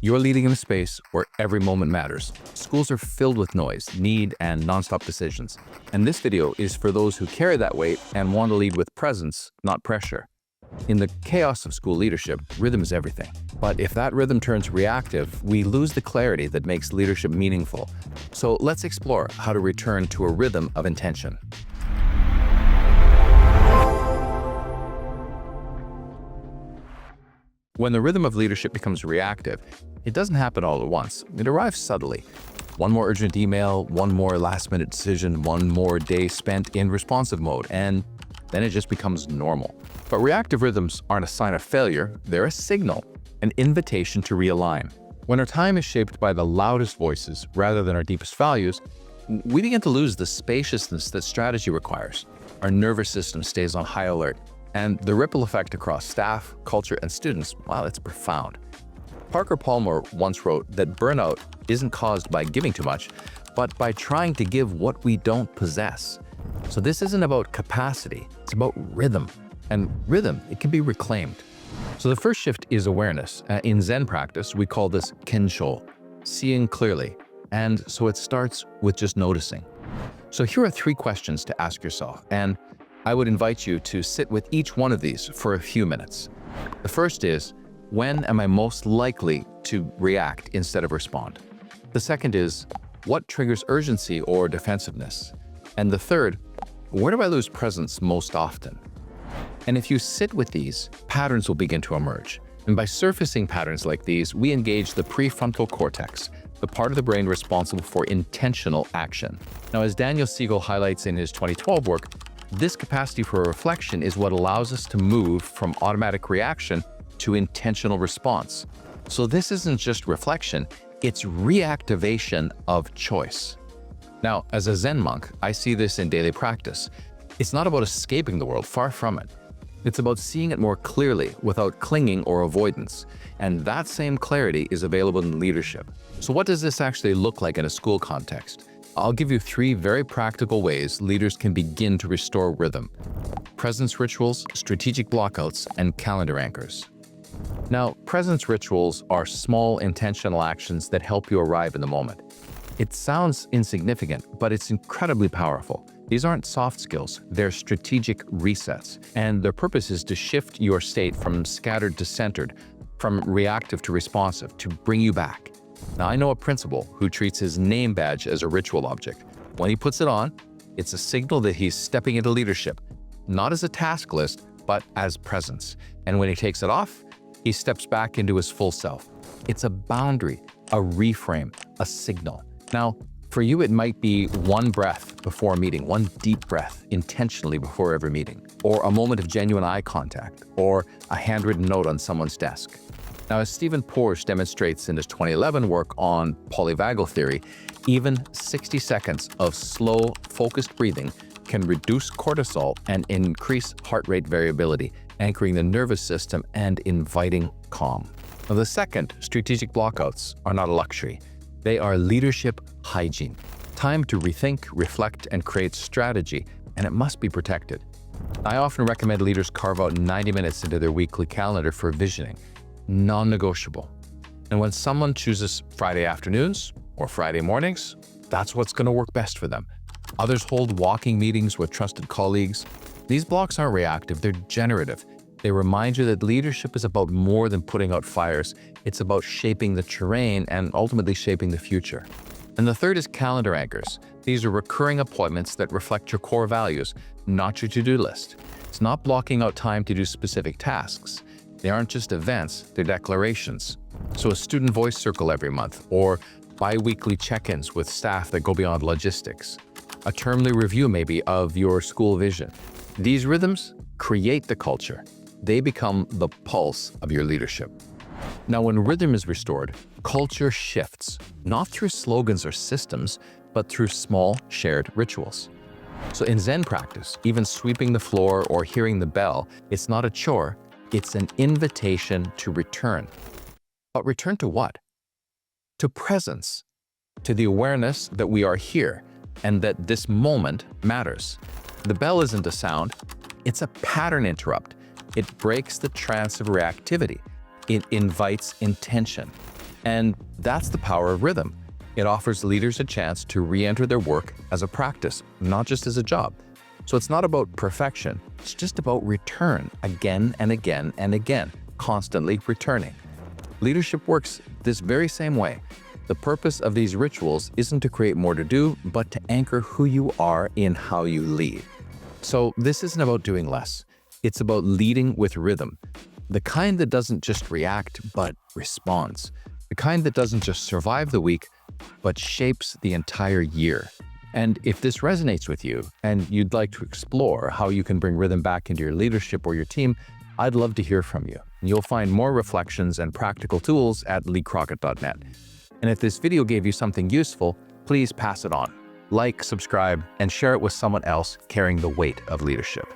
You're leading in a space where every moment matters. Schools are filled with noise, need, and nonstop decisions. And this video is for those who carry that weight and want to lead with presence, not pressure. In the chaos of school leadership, rhythm is everything. But if that rhythm turns reactive, we lose the clarity that makes leadership meaningful. So let's explore how to return to a rhythm of intention. When the rhythm of leadership becomes reactive, it doesn't happen all at once. It arrives subtly. One more urgent email, one more last-minute decision, one more day spent in responsive mode, and then it just becomes normal. But reactive rhythms aren't a sign of failure, they're a signal, an invitation to realign. When our time is shaped by the loudest voices rather than our deepest values, we begin to lose the spaciousness that strategy requires. Our nervous system stays on high alert, and the ripple effect across staff, culture, and students, well, it's profound. Parker Palmer once wrote that burnout isn't caused by giving too much, but by trying to give what we don't possess. So this isn't about capacity, it's about rhythm. And rhythm, it can be reclaimed. So the first shift is awareness. In Zen practice, we call this kensho, seeing clearly. And so it starts with just noticing. So here are 3 questions to ask yourself, and I would invite you to sit with each one of these for a few minutes. The first is, when am I most likely to react instead of respond? The second is, what triggers urgency or defensiveness? And the third, where do I lose presence most often? And if you sit with these, patterns will begin to emerge. And by surfacing patterns like these, we engage the prefrontal cortex, the part of the brain responsible for intentional action. Now, as Daniel Siegel highlights in his 2012 work, this capacity for reflection is what allows us to move from automatic reaction to intentional response. So this isn't just reflection, it's reactivation of choice. Now, as a Zen monk, I see this in daily practice. It's not about escaping the world, far from it. It's about seeing it more clearly without clinging or avoidance. And that same clarity is available in leadership. So what does this actually look like in a school context? I'll give you 3 very practical ways leaders can begin to restore rhythm: presence rituals, strategic blockouts, and calendar anchors. Now, presence rituals are small intentional actions that help you arrive in the moment. It sounds insignificant, but it's incredibly powerful. These aren't soft skills, they're strategic resets, and their purpose is to shift your state from scattered to centered, from reactive to responsive, to bring you back. Now, I know a principal who treats his name badge as a ritual object. When he puts it on, it's a signal that he's stepping into leadership, not as a task list, but as presence. And when he takes it off, he steps back into his full self. It's a boundary, a reframe, a signal. Now, for you, it might be one breath before a meeting, one deep breath intentionally before every meeting, or a moment of genuine eye contact, or a handwritten note on someone's desk. Now, as Stephen Porsche demonstrates in his 2011 work on polyvagal theory, even 60 seconds of slow, focused breathing can reduce cortisol and increase heart rate variability, anchoring the nervous system and inviting calm. Now, the second, strategic blockouts, are not a luxury. They are leadership hygiene. Time to rethink, reflect, and create strategy, and it must be protected. I often recommend leaders carve out 90 minutes into their weekly calendar for visioning, non-negotiable. And when someone chooses Friday afternoons or Friday mornings, that's what's going to work best for them. Others hold walking meetings with trusted colleagues. These blocks aren't reactive, they're generative. They remind you that leadership is about more than putting out fires. It's about shaping the terrain and ultimately shaping the future. And the third is calendar anchors. These are recurring appointments that reflect your core values, not your to-do list. It's not blocking out time to do specific tasks. They aren't just events, they're declarations. So a student voice circle every month, or bi-weekly check-ins with staff that go beyond logistics. A termly review maybe of your school vision. These rhythms create the culture. They become the pulse of your leadership. Now, when rhythm is restored, culture shifts, not through slogans or systems, but through small shared rituals. So in Zen practice, even sweeping the floor or hearing the bell, it's not a chore, it's an invitation to return. But return to what? To presence, to the awareness that we are here and that this moment matters. The bell isn't a sound, it's a pattern interrupt. It breaks the trance of reactivity. It invites intention. And that's the power of rhythm. It offers leaders a chance to re-enter their work as a practice, not just as a job. So it's not about perfection, it's just about return again and again and again, constantly returning. Leadership works this very same way. The purpose of these rituals isn't to create more to do, but to anchor who you are in how you lead. So this isn't about doing less. It's about leading with rhythm. The kind that doesn't just react, but responds. The kind that doesn't just survive the week, but shapes the entire year. And if this resonates with you and you'd like to explore how you can bring rhythm back into your leadership or your team, I'd love to hear from you. You'll find more reflections and practical tools at leecrockett.net. And if this video gave you something useful, please pass it on. Like, subscribe, and share it with someone else carrying the weight of leadership.